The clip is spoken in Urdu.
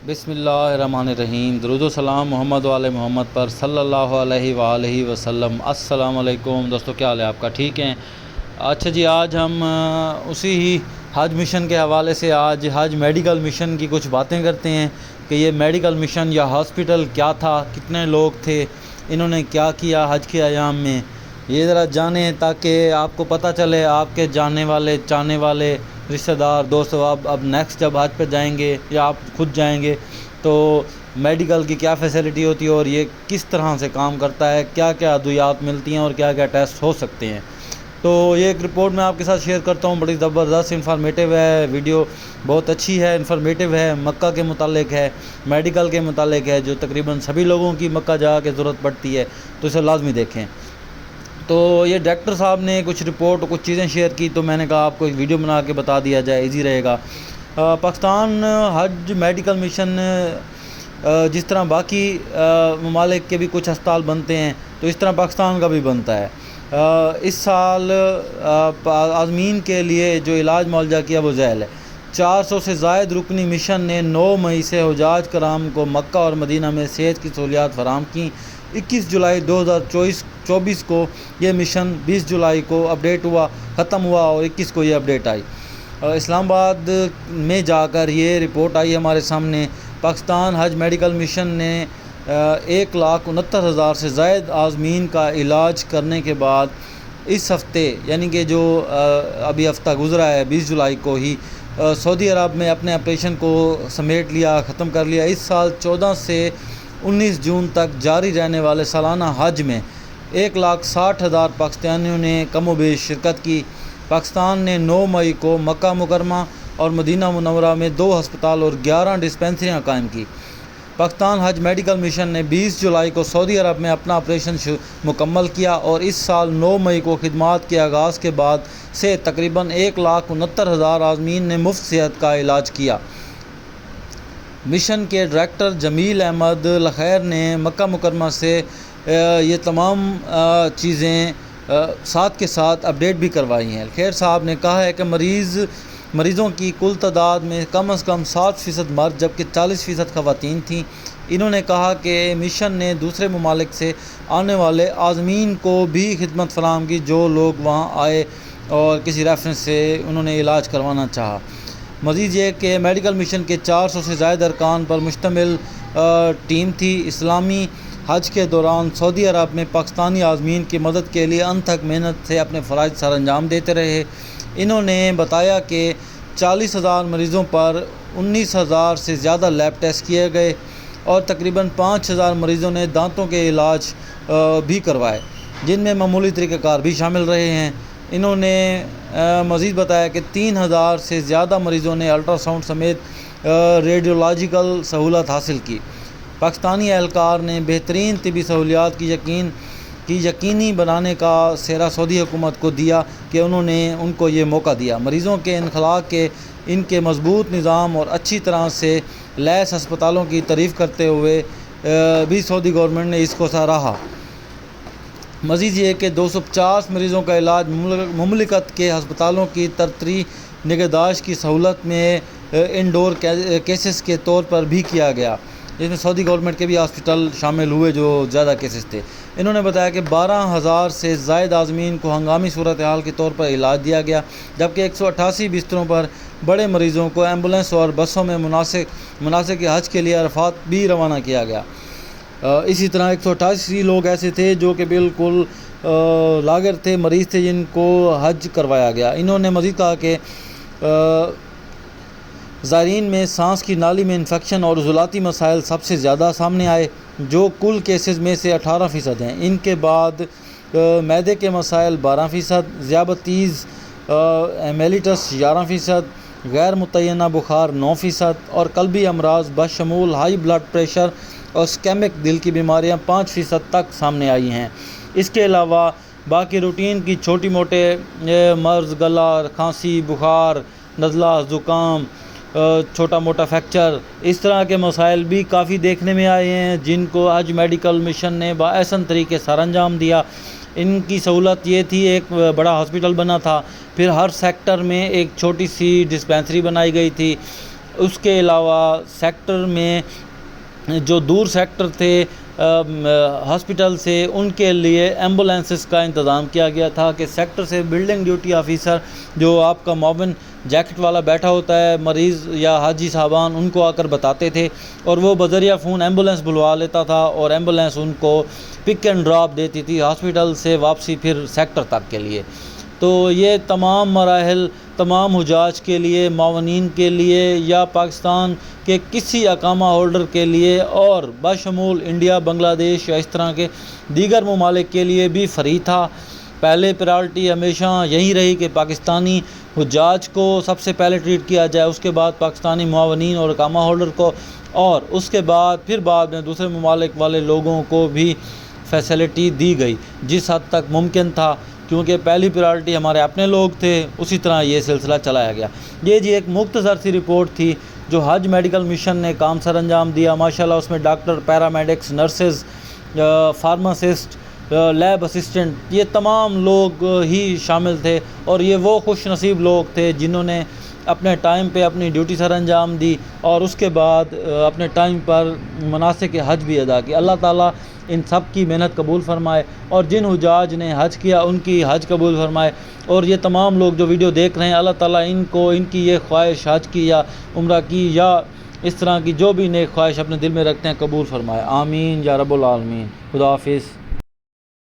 بسم اللہ الرحمن الرحیم۔ درود و سلام محمد وعلی محمد پر صلی اللہ علیہ وآلہ وسلم۔ السلام علیکم دوستو، کیا حال ہے آپ کا؟ ٹھیک ہیں؟ اچھا جی، آج ہم اسی ہی حج مشن کے حوالے سے آج حج میڈیکل مشن کی کچھ باتیں کرتے ہیں کہ یہ میڈیکل مشن یا ہاسپٹل کیا تھا، کتنے لوگ تھے، انہوں نے کیا کیا حج کے ایام میں، یہ ذرا جانیں تاکہ آپ کو پتہ چلے، آپ کے جاننے والے چاہنے والے رشتہ دار دوست اب نیکسٹ جب حج پہ جائیں گے یا آپ خود جائیں گے تو میڈیکل کی کیا فیسلٹی ہوتی ہے اور یہ کس طرح سے کام کرتا ہے، کیا کیا ادویات ملتی ہیں اور کیا کیا ٹیسٹ ہو سکتے ہیں۔ تو یہ ایک رپورٹ میں آپ کے ساتھ شیئر کرتا ہوں، بڑی زبردست انفارمیٹیو ہے، ویڈیو بہت اچھی ہے، انفارمیٹیو ہے، مکہ کے متعلق ہے، میڈیکل کے متعلق ہے، جو تقریباً سبھی لوگوں کی مکہ جا کے ضرورت پڑتی ہے، تو اسے لازمی دیکھیں۔ تو یہ ڈائریکٹر صاحب نے کچھ رپورٹ کچھ چیزیں شیئر کی، تو میں نے کہا آپ کو ایک ویڈیو بنا کے بتا دیا جائے، ایزی رہے گا۔ پاکستان حج میڈیکل مشن جس طرح باقی ممالک کے بھی کچھ ہسپتال بنتے ہیں تو اس طرح پاکستان کا بھی بنتا ہے۔ اس سال عازمین کے لیے جو علاج معالجہ کیا وہ ذیل ہے۔ 400 سے زائد رکنی مشن نے 9 مئی سے حجاج کرام کو مکہ اور مدینہ میں صحت کی سہولیات فراہم کیں۔ 21 جولائی 2024 کو یہ مشن 20 جولائی کو اپڈیٹ ہوا، ختم ہوا اور 21 کو یہ اپڈیٹ آئی۔ اسلام آباد میں جا کر یہ رپورٹ آئی ہمارے سامنے۔ پاکستان حج میڈیکل مشن نے 1,69,000 سے زائد عازمین کا علاج کرنے کے بعد اس ہفتے، یعنی کہ جو ابھی ہفتہ گزرا ہے 20 جولائی کو ہی، سعودی عرب میں اپنے آپریشن کو سمیٹ لیا، ختم کر لیا۔ اس سال 14 سے 19 جون تک جاری رہنے والے سالانہ حج میں 1,60,000 پاکستانیوں نے کم و بیش شرکت کی۔ پاکستان نے 9 مئی کو مکہ مکرمہ اور مدینہ منورہ میں 2 ہسپتال اور 11 ڈسپنسریاں قائم کی۔ پاکستان حج میڈیکل مشن نے 20 جولائی کو سعودی عرب میں اپنا آپریشن مکمل کیا اور اس سال 9 مئی کو خدمات کے آغاز کے بعد سے تقریباً 1,69,000 عازمین نے مفت صحت کا علاج کیا۔ مشن کے ڈائریکٹر جمیل احمد لخیر نے مکہ مکرمہ سے یہ تمام چیزیں ساتھ کے ساتھ اپڈیٹ بھی کروائی ہیں۔ لخیر صاحب نے کہا ہے کہ مریضوں کی کل تعداد میں کم از کم 7% مرد جبکہ 40% خواتین تھیں۔ انہوں نے کہا کہ مشن نے دوسرے ممالک سے آنے والے عازمین کو بھی خدمت فراہم کی جو لوگ وہاں آئے اور کسی ریفرنس سے انہوں نے علاج کروانا چاہا۔ مزید یہ کہ میڈیکل مشن کے 400 سے زائد ارکان پر مشتمل ٹیم تھی۔ اسلامی حج کے دوران سعودی عرب میں پاکستانی عازمین کی مدد کے لیے انتھک محنت سے اپنے فرائض سر انجام دیتے رہے۔ انہوں نے بتایا کہ 40,000 مریضوں پر 19,000 سے زیادہ لیب ٹیسٹ کیے گئے اور تقریباً 5,000 مریضوں نے دانتوں کے علاج بھی کروائے، جن میں معمولی طریقہ کار بھی شامل رہے ہیں۔ انہوں نے مزید بتایا کہ 3,000 سے زیادہ مریضوں نے الٹرا ساؤنڈ سمیت ریڈیولوجیکل سہولت حاصل کی۔ پاکستانی اہلکار نے بہترین طبی سہولیات کی یقینی بنانے کا سہرا سعودی حکومت کو دیا کہ انہوں نے ان کو یہ موقع دیا۔ مریضوں کے انخلاء کے ان کے مضبوط نظام اور اچھی طرح سے لیس ہسپتالوں کی تعریف کرتے ہوئے بھی سعودی گورنمنٹ نے اس کو سراہا۔ مزید یہ کہ 250 مریضوں کا علاج مملکت کے ہسپتالوں کی ترتری نگہداشت کی سہولت میں انڈور کیسز کے طور پر بھی کیا گیا، جس میں سعودی گورنمنٹ کے بھی ہاسپٹل شامل ہوئے جو زیادہ کیسز تھے۔ انہوں نے بتایا کہ 12,000 سے زائد عازمین کو ہنگامی صورتحال کے طور پر علاج دیا گیا، جبکہ 188 بستروں پر بڑے مریضوں کو ایمبولینس اور بسوں میں مناسک حج کے لیے عرفات بھی روانہ کیا گیا۔ اسی طرح 188 لوگ ایسے تھے جو کہ بالکل لاگر تھے، مریض تھے، جن کو حج کروایا گیا۔ انہوں نے مزید کہا کہ زائرین میں سانس کی نالی میں انفیکشن اور عضلاتی مسائل سب سے زیادہ سامنے آئے، جو کل کیسز میں سے 18% ہیں۔ ان کے بعد معدے کے مسائل 12%، ذیابیطس میلیٹس 11%، غیر متعینہ بخار 9% اور قلبی امراض بشمول ہائی بلڈ پریشر اور اسکیمک دل کی بیماریاں 5% تک سامنے آئی ہیں۔ اس کے علاوہ باقی روٹین کی چھوٹی موٹے مرض، گلا، کھانسی، بخار، نزلہ، زکام، چھوٹا موٹا فریکچر، اس طرح کے مسائل بھی کافی دیکھنے میں آئے ہیں، جن کو حج میڈیکل مشن نے باحسن طریقے سر انجام دیا۔ ان کی سہولت یہ تھی، ایک بڑا ہاسپٹل بنا تھا، پھر ہر سیکٹر میں ایک چھوٹی سی ڈسپنسری بنائی گئی تھی، اس کے علاوہ سیکٹر میں جو دور سیکٹر تھے ہاسپٹل سے، ان کے لیے ایمبولینسز کا انتظام کیا گیا تھا کہ سیکٹر سے بلڈنگ ڈیوٹی آفیسر جو آپ کا معاون جیکٹ والا بیٹھا ہوتا ہے، مریض یا حاجی صاحبان ان کو آ کر بتاتے تھے، اور وہ بذریعہ فون ایمبولینس بلوا لیتا تھا، اور ایمبولینس ان کو پک اینڈ ڈراپ دیتی تھی ہاسپٹل سے واپسی پھر سیکٹر تک کے لیے۔ تو یہ تمام مراحل تمام حجاج کے لیے، معاونین کے لیے، یا پاکستان کے کسی اقامہ ہولڈر کے لیے، اور بشمول انڈیا، بنگلہ دیش یا اس طرح کے دیگر ممالک کے لیے بھی فری تھا۔ پہلے پرائرٹی ہمیشہ یہی رہی کہ پاکستانی حجاج کو سب سے پہلے ٹریٹ کیا جائے، اس کے بعد پاکستانی معاونین اور اقامہ ہولڈر کو، اور اس کے بعد پھر بعد میں دوسرے ممالک والے لوگوں کو بھی فیسلٹی دی گئی جس حد تک ممکن تھا، کیونکہ پہلی پرائرٹی ہمارے اپنے لوگ تھے۔ اسی طرح یہ سلسلہ چلایا گیا۔ یہ جی ایک مختصر سی رپورٹ تھی جو حج میڈیکل مشن نے کام سر انجام دیا۔ ماشاءاللہ اس میں doctor, paramedics, nurses, pharmacist, lab assistant, یہ تمام لوگ ہی شامل تھے، اور یہ وہ خوش نصیب لوگ تھے جنہوں نے اپنے ٹائم پہ اپنی ڈیوٹی سر انجام دی، اور اس کے بعد اپنے ٹائم پر مناسک حج بھی ادا کی۔ اللہ تعالیٰ ان سب کی محنت قبول فرمائے، اور جن حجاج نے حج کیا ان کی حج قبول فرمائے، اور یہ تمام لوگ جو ویڈیو دیکھ رہے ہیں اللہ تعالیٰ ان کو ان کی یہ خواہش حج کی یا عمرہ کی یا اس طرح کی جو بھی نیک خواہش اپنے دل میں رکھتے ہیں قبول فرمائے، آمین یا رب العالمین۔ خدا حافظ۔